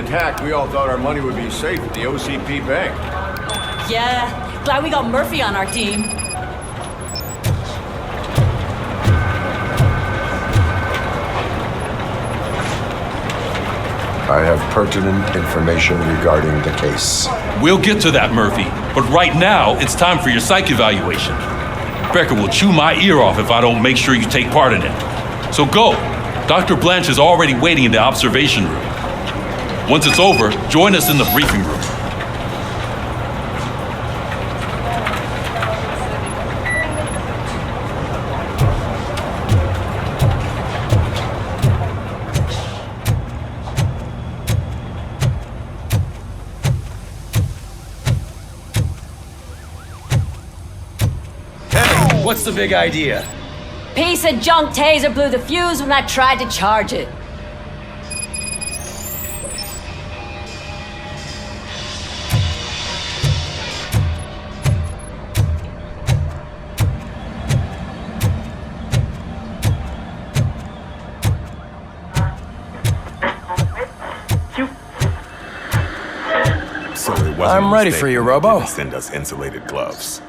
get hacked, we all thought our money would be safe at the OCP bank. Yeah, glad we got Murphy on our team. I have pertinent information regarding the case. We'll get to that, Murphy. But right now, it's time for your psych evaluation. Becker will chew my ear off if I don't make sure you take part in it. So go. Dr. Blanche is already waiting in the observation room. Once it's over, join us in the briefing room. What's the big idea? Piece of junk taser blew the fuse when I tried to charge it. So it wasn't I'm ready for you, Robo. Send us insulated gloves.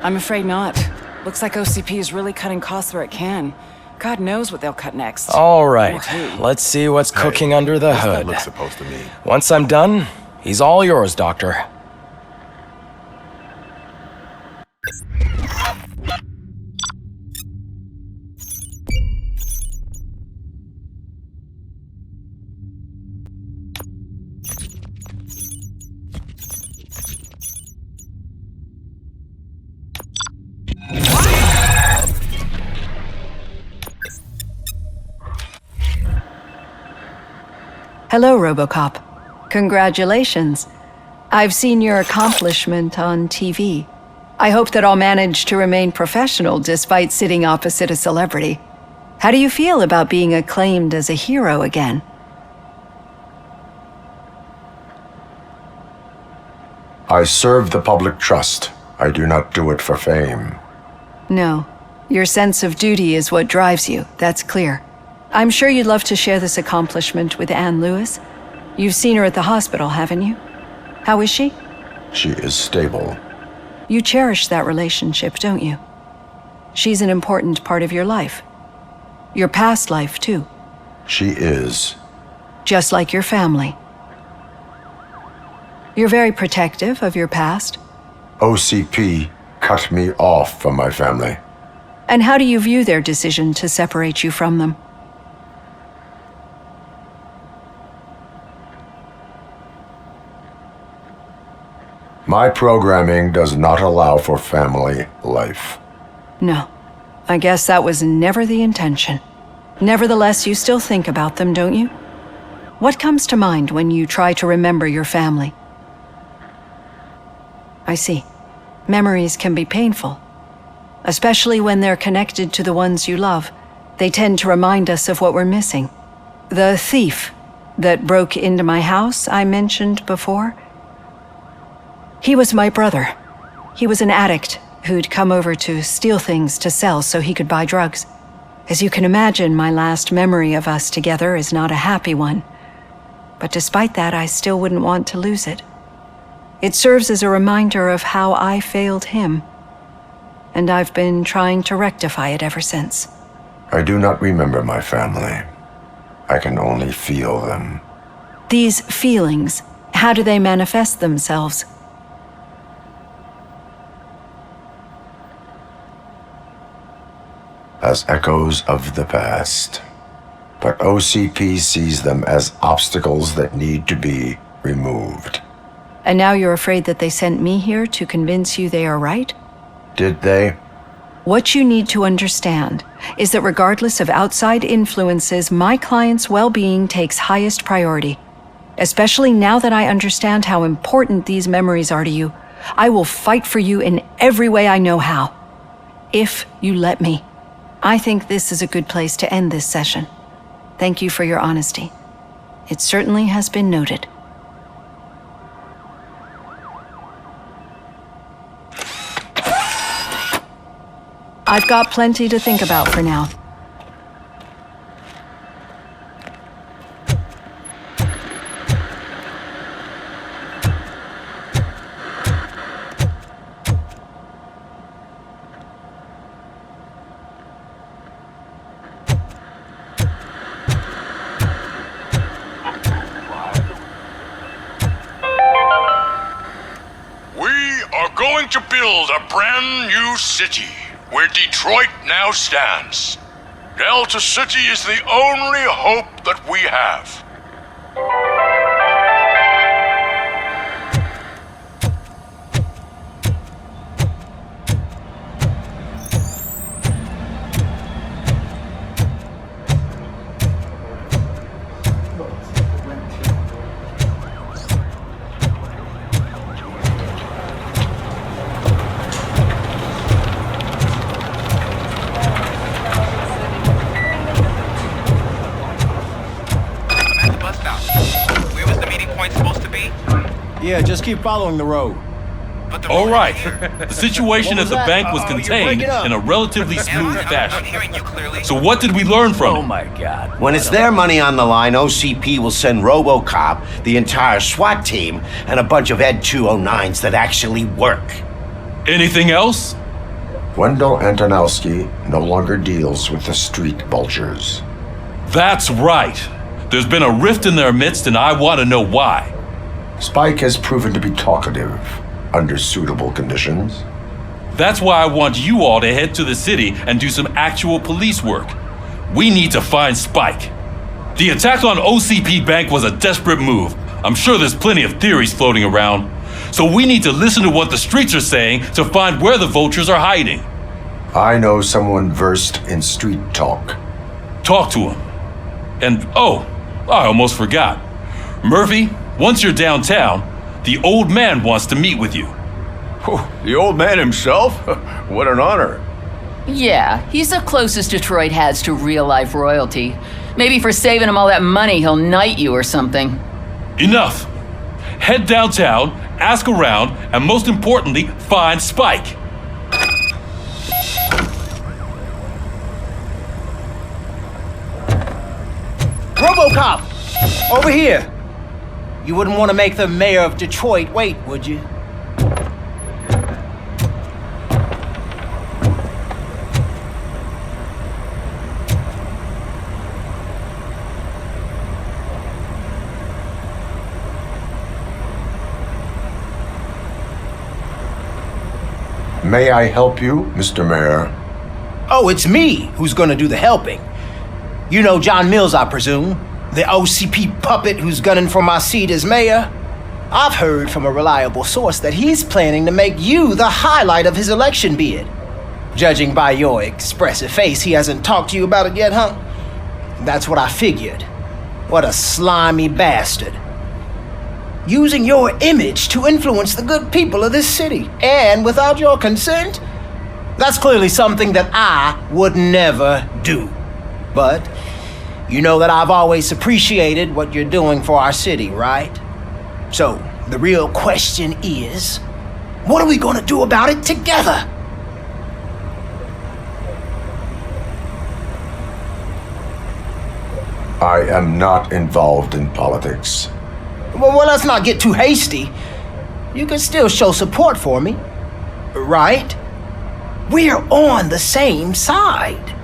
I'm afraid not. Looks like OCP is really cutting costs where it can. God knows what they'll cut next. All right, Or who. let's see what's cooking under the What's that hood. look supposed to mean? Once I'm done, he's all yours, Doctor. Hello, Robocop. Congratulations. I've seen your accomplishment on TV. I hope that I'll manage to remain professional despite sitting opposite a celebrity. How do you feel about being acclaimed as a hero again? I serve the public trust. I do not do it for fame. No. Your sense of duty is what drives you, that's clear. I'm sure you'd love to share this accomplishment with Anne Lewis. You've seen her at the hospital, haven't you? How is she? She is stable. You cherish that relationship, don't you? She's an important part of your life. Your past life, too. She is. Just like your family. You're very protective of your past. OCP cut me off from my family. And how do you view their decision to separate you from them? My programming does not allow for family life. No. I guess that was never the intention. Nevertheless, you still think about them, don't you? What comes to mind when you try to remember your family? I see. Memories can be painful. Especially when they're connected to the ones you love. They tend to remind us of what we're missing. The thief that broke into my house I mentioned before. He was my brother. He was an addict who'd come over to steal things to sell so he could buy drugs. As you can imagine, my last memory of us together is not a happy one. But despite that, I still wouldn't want to lose it. It serves as a reminder of how I failed him. And I've been trying to rectify it ever since. I do not remember my family. I can only feel them. These feelings, how do they manifest themselves? As echoes of the past. But OCP sees them as obstacles that need to be removed. And now you're afraid that they sent me here to convince you they are right? Did they? What you need to understand is that regardless of outside influences, my client's well-being takes highest priority. Especially now that I understand how important these memories are to you, I will fight for you in every way I know how. If you let me. I think this is a good place to end this session. Thank you for your honesty. It certainly has been noted. I've got plenty to think about for now. are going to build a brand new city where Detroit now stands. Delta City is the only hope that we have. Yeah, just keep following the road. All right. The situation at the bank was contained in a relatively smooth fashion. So what did we learn from it? Oh my God. When it's their money on the line, OCP will send Robocop, the entire SWAT team, and a bunch of Ed 209s that actually work. Anything else? Wendell Antonowski no longer deals with the street vultures. That's right. There's been a rift in their midst, and I want to know why. Spike has proven to be talkative under suitable conditions. That's why I want you all to head to the city and do some actual police work. We need to find Spike. The attack on OCP Bank was a desperate move. I'm sure there's plenty of theories floating around. So we need to listen to what the streets are saying to find where the vultures are hiding. I know someone versed in street talk. Talk to him. And oh, I almost forgot. Murphy, once you're downtown, the old man wants to meet with you. Oh, the old man himself? What an honor. Yeah, he's the closest Detroit has to real-life royalty. Maybe for saving him all that money, he'll knight you or something. Enough. Head downtown, ask around, and most importantly, find Spike. Robocop! Over here! You wouldn't want to make the mayor of Detroit wait, would you? May I help you, Mr. Mayor? Oh, it's me who's gonna do the helping. You know John Mills, I presume? The OCP puppet who's gunning for my seat as mayor? I've heard from a reliable source that he's planning to make you the highlight of his election bid. Judging by your expressive face, he hasn't talked to you about it yet, huh? That's what I figured. What a slimy bastard. Using your image to influence the good people of this city, and without your consent? That's clearly something that I would never do. But you know that I've always appreciated what you're doing for our city, right? So, the real question is, what are we gonna do about it together? I am not involved in politics. Well, let's not get too hasty. You can still show support for me, right? We're on the same side.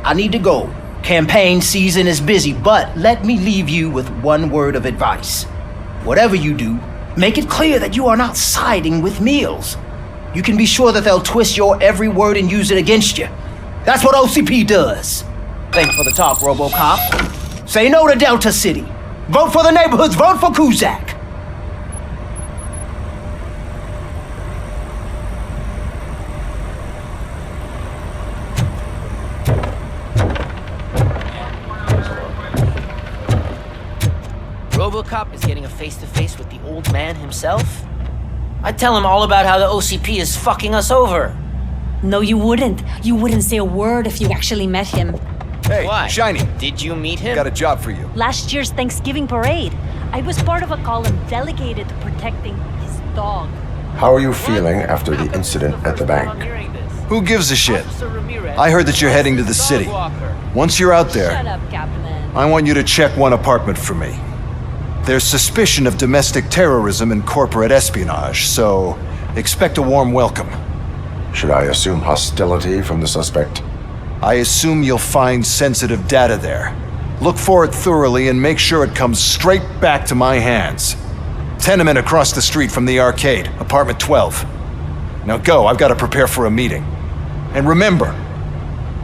I need to go. Campaign season is busy, but let me leave you with one word of advice. Whatever you do, make it clear that you are not siding with Mills. You can be sure that they'll twist your every word and use it against you. That's what OCP does. Thanks for the talk, Robocop. Say no to Delta City. Vote for the neighborhoods. Vote for Kuzak. Robocop is getting a face-to-face with the old man himself? I'd tell him all about how the OCP is fucking us over. No, you wouldn't. You wouldn't say a word if you actually met him. Hey, Why? Shiny. Did you meet him? Got a job for you. Last year's Thanksgiving parade, I was part of a column dedicated to protecting his dog. How are you feeling after the incident at the bank? Who gives a shit? I heard that you're heading to the city. Once you're out there, Shut up, Captain. I want you to check one apartment for me. There's suspicion of domestic terrorism and corporate espionage, so expect a warm welcome. Should I assume hostility from the suspect? I assume you'll find sensitive data there. Look for it thoroughly and make sure it comes straight back to my hands. Tenement across the street from the arcade, apartment 12. Now go, I've got to prepare for a meeting. And remember,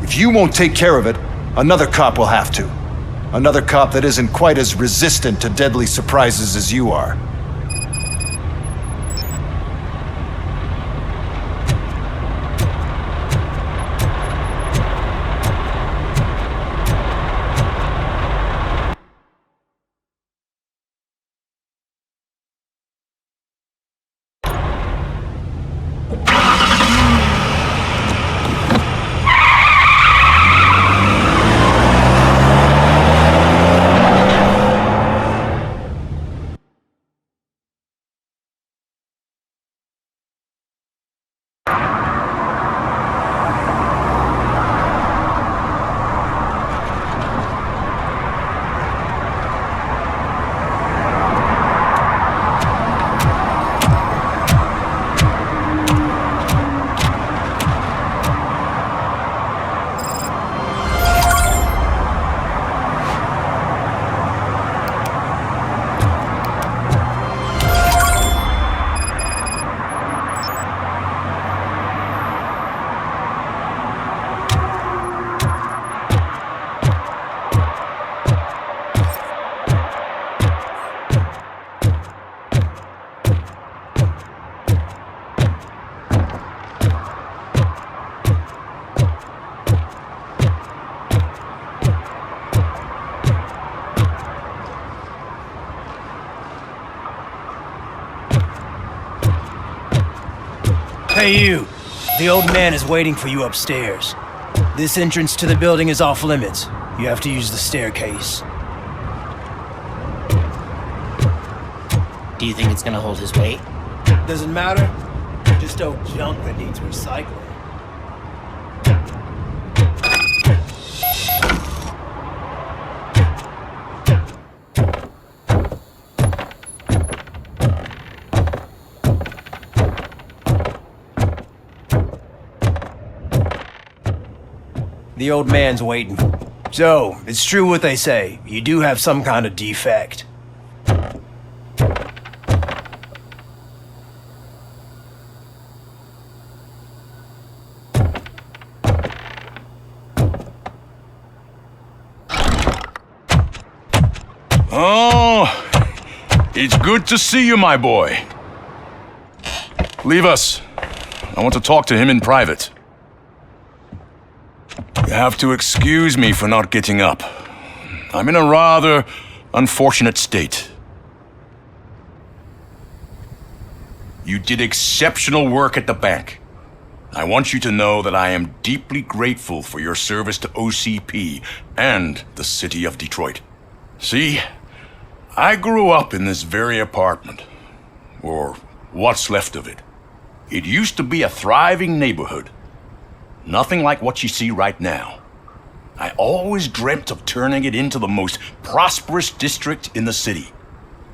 if you won't take care of it, another cop will have to. Another cop that isn't quite as resistant to deadly surprises as you are. Hey you, the old man is waiting for you upstairs. This entrance to the building is off limits. You have to use the staircase. Do you think it's gonna hold his weight? Doesn't matter. Just old junk that needs recycling. The old man's waiting. So, it's true what they say. You do have some kind of defect. Oh, it's good to see you, my boy. Leave us. I want to talk to him in private. You have to excuse me for not getting up. I'm in a rather unfortunate state. You did exceptional work at the bank. I want you to know that I am deeply grateful for your service to OCP and the city of Detroit. See, I grew up in this very apartment, or what's left of it. It used to be a thriving neighborhood. Nothing like what you see right now. I always dreamt of turning it into the most prosperous district in the city.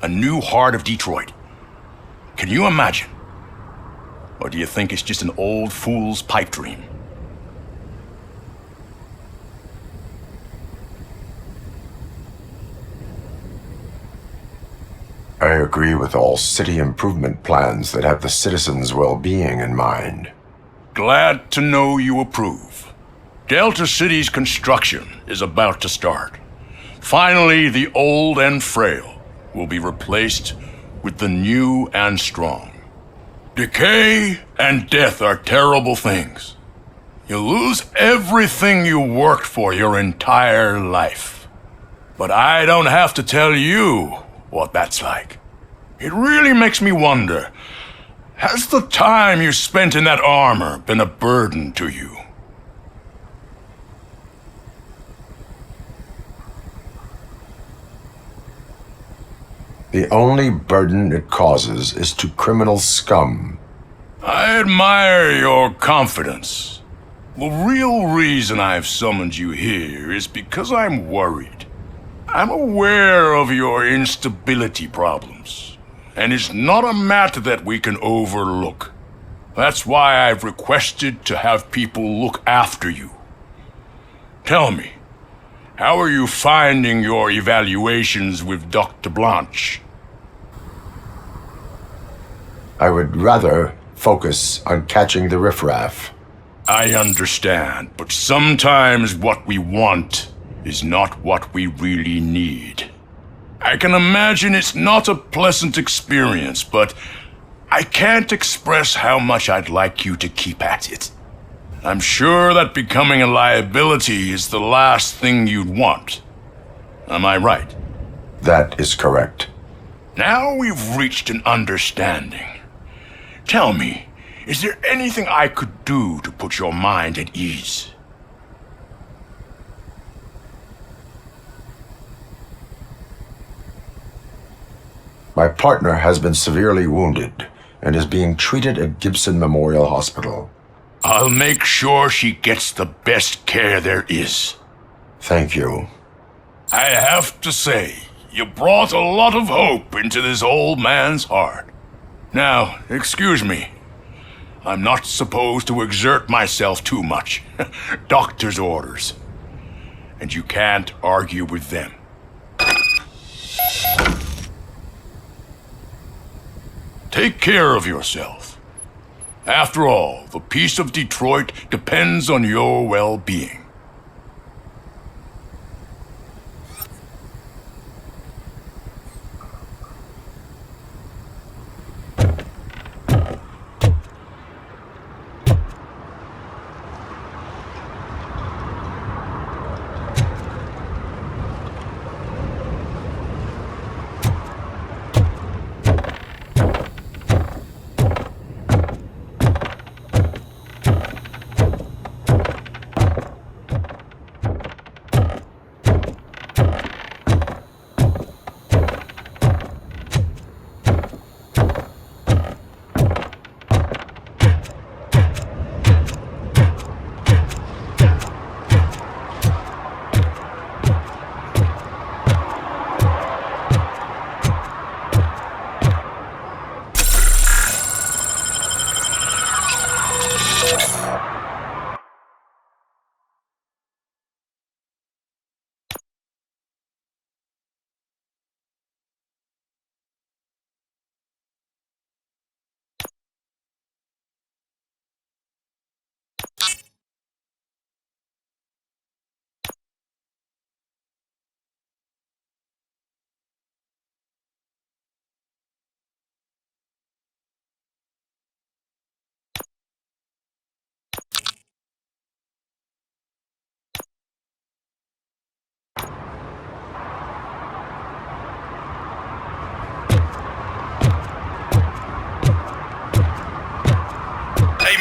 A new heart of Detroit. Can you imagine? Or do you think it's just an old fool's pipe dream? I agree with all city improvement plans that have the citizens' well-being in mind. Glad to know you approve. Delta City's construction is about to start. Finally, the old and frail will be replaced with the new and strong. Decay and death are terrible things. You lose everything you worked for your entire life. But I don't have to tell you what that's like. It really makes me wonder, has the time you spent in that armor been a burden to you? The only burden it causes is to criminal scum. I admire your confidence. The real reason I've summoned you here is because I'm worried. I'm aware of your instability problems, and it's not a matter that we can overlook. That's why I've requested to have people look after you. Tell me, how are you finding your evaluations with Dr. Blanche? I would rather focus on catching the riffraff. I understand, but sometimes what we want is not what we really need. I can imagine it's not a pleasant experience, but I can't express how much I'd like you to keep at it. I'm sure that becoming a liability is the last thing you'd want. Am I right? That is correct. Now we've reached an understanding. Tell me, is there anything I could do to put your mind at ease? My partner has been severely wounded and is being treated at Gibson Memorial Hospital. I'll make sure she gets the best care there is. Thank you. I have to say, you brought a lot of hope into this old man's heart. Now, excuse me. I'm not supposed to exert myself too much. Doctor's orders. And you can't argue with them. Take care of yourself. After all, the peace of Detroit depends on your well-being.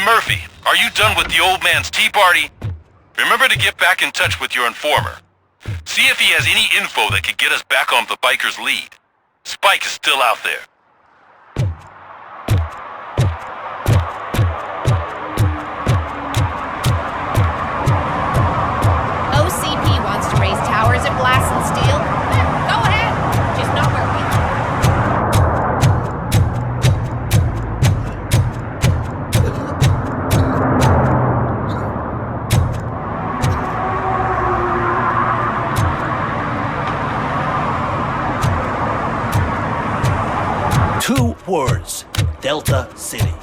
Murphy, are you done with the old man's tea party? Remember to get back in touch with your informer. See if he has any info that could get us back on the biker's lead. Spike is still out there. OCP wants to raise towers at Blast and Steel. Go ahead. Just not where we live. Two words. Delta City.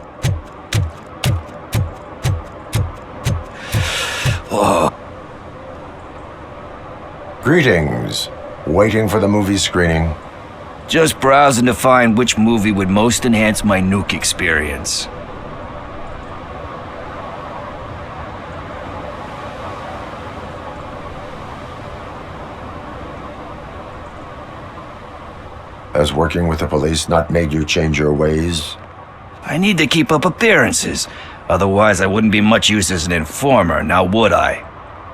Whoa. Greetings. Waiting for the movie screening. Just browsing to find which movie would most enhance my nuke experience. Has working with the police not made you change your ways? I need to keep up appearances. Otherwise, I wouldn't be much use as an informer, now would I?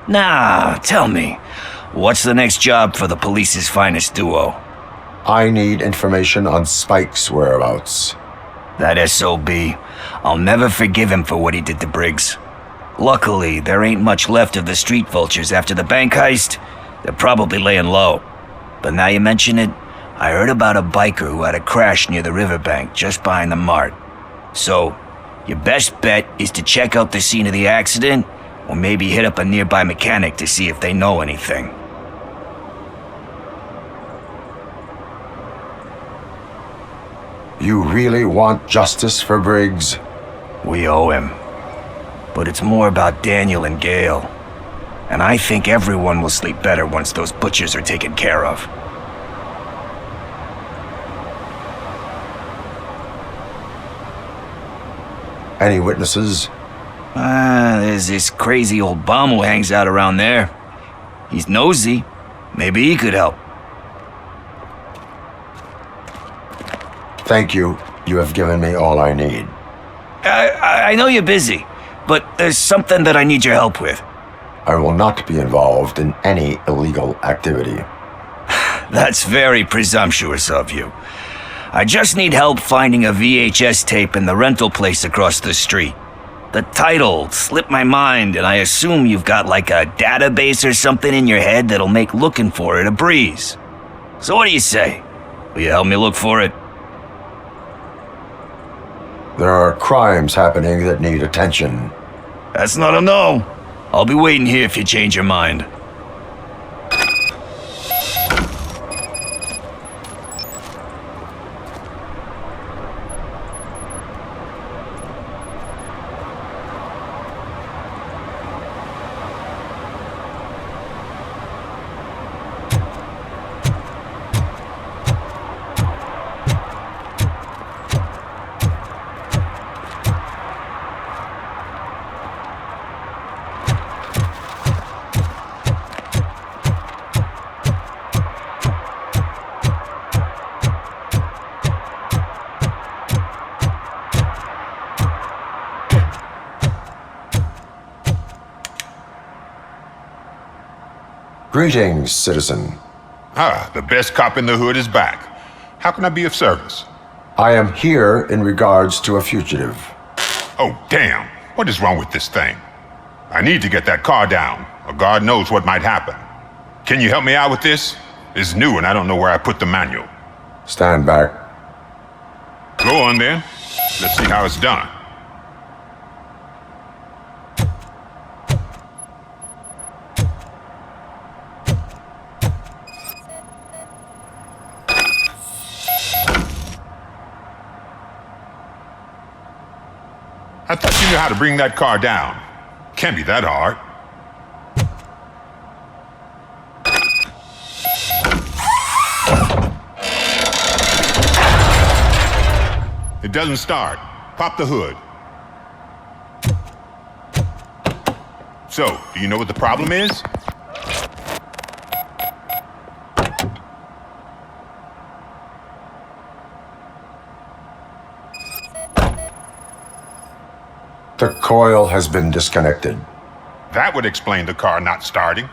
Nah, tell me, what's the next job for the police's finest duo? I need information on Spike's whereabouts. That SOB. I'll never forgive him for what he did to Briggs. Luckily, there ain't much left of the street vultures after the bank heist. They're probably laying low. But now you mention it, I heard about a biker who had a crash near the riverbank just behind the mart. So, your best bet is to check out the scene of the accident, or maybe hit up a nearby mechanic to see if they know anything. You really want justice for Briggs? We owe him. But it's more about Daniel and Gail. And I think everyone will sleep better once those butchers are taken care of. Any witnesses? There's this crazy old bum who hangs out around there. He's nosy. Maybe he could help. Thank you. You have given me all I need. I know you're busy, but there's something that I need your help with. I will not be involved in any illegal activity. That's very presumptuous of you. I just need help finding a VHS tape in the rental place across the street. The title slipped my mind, and I assume you've got like a database or something in your head that'll make looking for it a breeze. So what do you say? Will you help me look for it? There are crimes happening that need attention. That's not a no. I'll be waiting here if you change your mind. Greetings, citizen. Ah, the best cop in the hood is back. How can I be of service? I am here in regards to a fugitive. Oh, damn. What is wrong with this thing? I need to get that car down, or God knows what might happen. Can you help me out with this? It's new and I don't know where I put the manual. Stand back. Go on then. Let's see how it's done. I thought you knew how to bring that car down. Can't be that hard. It doesn't start. Pop the hood. So, do you know what the problem is? The coil has been disconnected. That would explain the car not starting.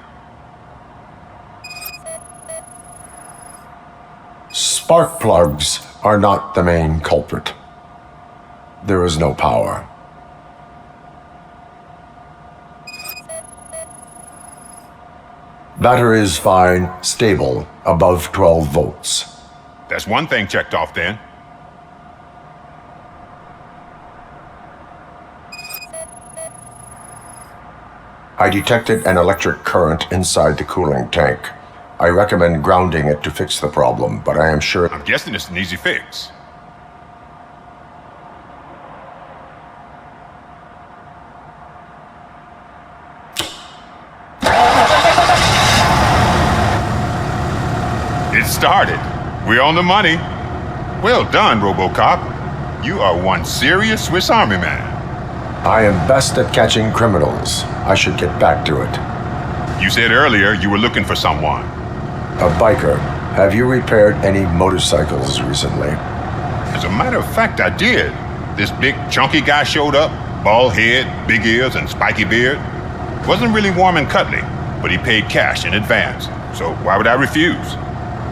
Spark plugs are not the main culprit. There is no power. Battery is fine, stable, above 12 volts. That's one thing checked off then. I detected an electric current inside the cooling tank. I recommend grounding it to fix the problem, but I am sure... I'm guessing it's an easy fix. It started. We're on the money. Well done, Robocop. You are one serious Swiss Army man. I am best at catching criminals. I should get back to it. You said earlier you were looking for someone. A biker. Have you repaired any motorcycles recently? As a matter of fact, I did. This big, chunky guy showed up. Bald head, big ears, and spiky beard. Wasn't really warm and cuddly, but he paid cash in advance. So why would I refuse?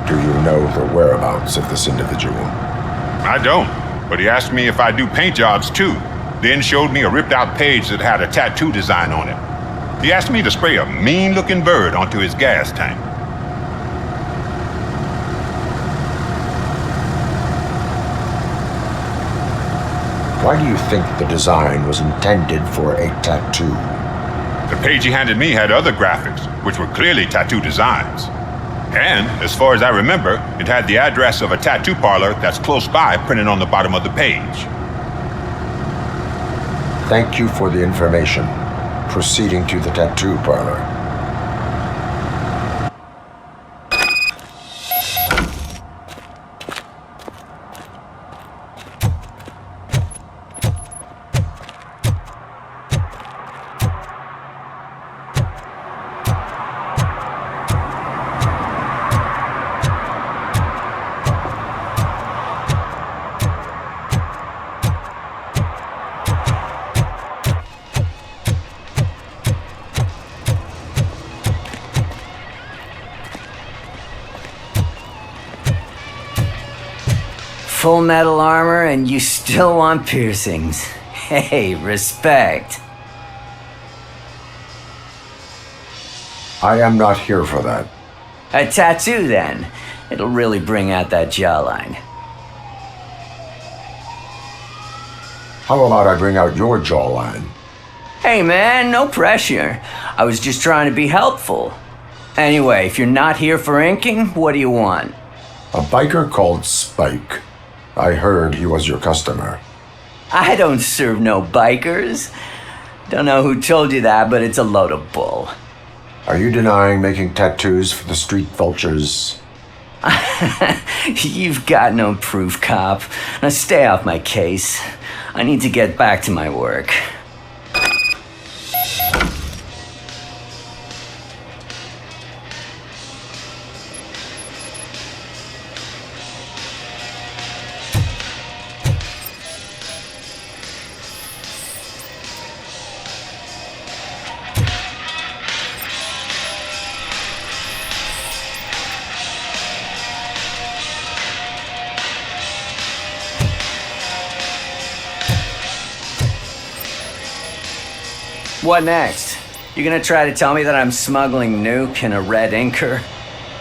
Do you know the whereabouts of this individual? I don't, but he asked me if I do paint jobs too. Then showed me a ripped-out page that had a tattoo design on it. He asked me to spray a mean-looking bird onto his gas tank. Why do you think the design was intended for a tattoo? The page he handed me had other graphics, which were clearly tattoo designs. And, as far as I remember, it had the address of a tattoo parlor that's close by printed on the bottom of the page. Thank you for the information. Proceeding to the tattoo parlor. Full metal armor and you still want piercings. Hey, respect. I am not here for that. A tattoo then. It'll really bring out that jawline. How about I bring out your jawline? Hey man, no pressure. I was just trying to be helpful. Anyway, if you're not here for inking, what do you want? A biker called Spike. I heard he was your customer. I don't serve no bikers. Don't know who told you that, but it's a load of bull. Are you denying making tattoos for the street vultures? You've got no proof, cop. Now stay off my case. I need to get back to my work. What next? You gonna try to tell me that I'm smuggling nuke in a red inker?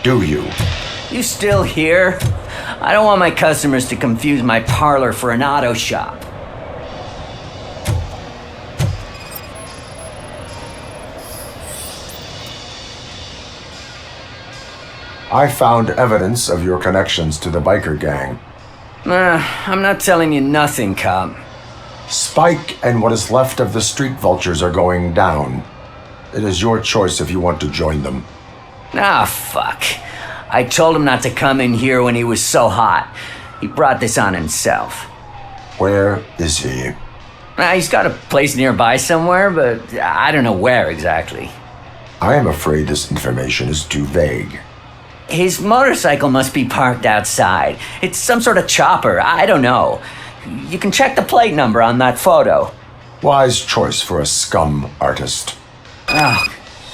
Do you? You still here? I don't want my customers to confuse my parlor for an auto shop. I found evidence of your connections to the biker gang. I'm not telling you nothing, cop. Spike and what is left of the street vultures are going down. It is your choice if you want to join them. Ah, fuck. I told him not to come in here when he was so hot. He brought this on himself. Where is he? He's got a place nearby somewhere, but I don't know where exactly. I am afraid this information is too vague. His motorcycle must be parked outside. It's some sort of chopper. I don't know. You can check the plate number on that photo. Wise choice for a scum artist. Oh,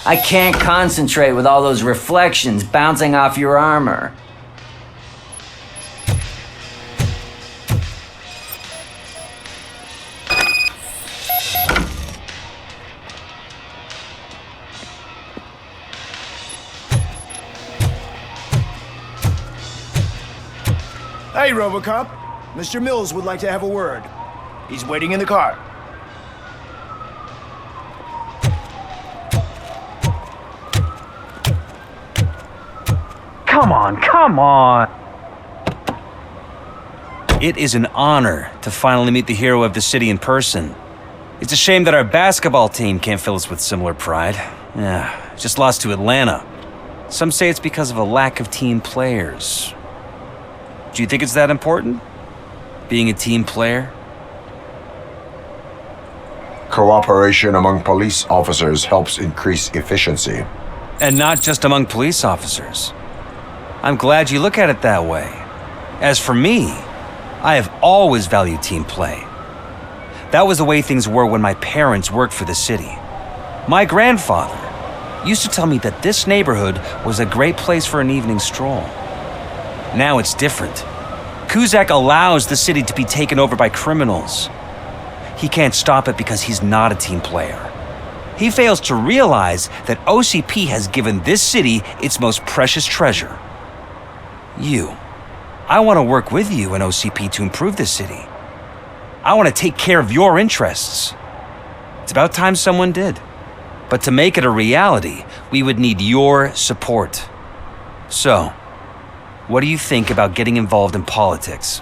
I can't concentrate with all those reflections bouncing off your armor. Hey, Robocop. Mr. Mills would like to have a word. He's waiting in the car. Come on, come on! It is an honor to finally meet the hero of the city in person. It's a shame that our basketball team can't fill us with similar pride. Yeah, just lost to Atlanta. Some say it's because of a lack of team players. Do you think it's that important? Being a team player? Cooperation among police officers helps increase efficiency. And not just among police officers. I'm glad you look at it that way. As for me, I have always valued team play. That was the way things were when my parents worked for the city. My grandfather used to tell me that this neighborhood was a great place for an evening stroll. Now it's different. Cusack allows the city to be taken over by criminals. He can't stop it because he's not a team player. He fails to realize that OCP has given this city its most precious treasure. You. I want to work with you and OCP to improve this city. I want to take care of your interests. It's about time someone did. But to make it a reality, we would need your support. So, what do you think about getting involved in politics?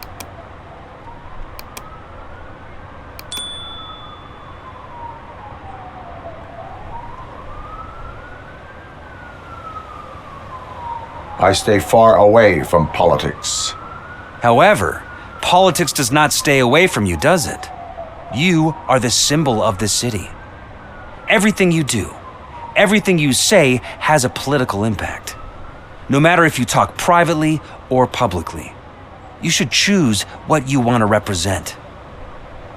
I stay far away from politics. However, politics does not stay away from you, does it? You are the symbol of this city. Everything you do, everything you say has a political impact. No matter if you talk privately or publicly, you should choose what you want to represent.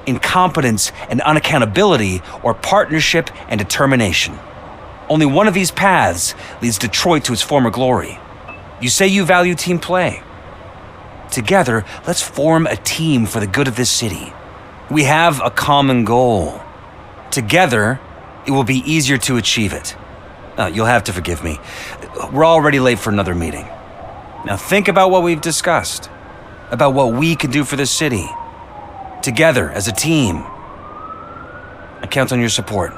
Incompetence and unaccountability, or partnership and determination. Only one of these paths leads Detroit to its former glory. You say you value team play. Together, let's form a team for the good of this city. We have a common goal. Together, it will be easier to achieve it. You'll have to forgive me. We're already late for another meeting. Now think about what we've discussed, about what we can do for this city. Together, as a team. I count on your support.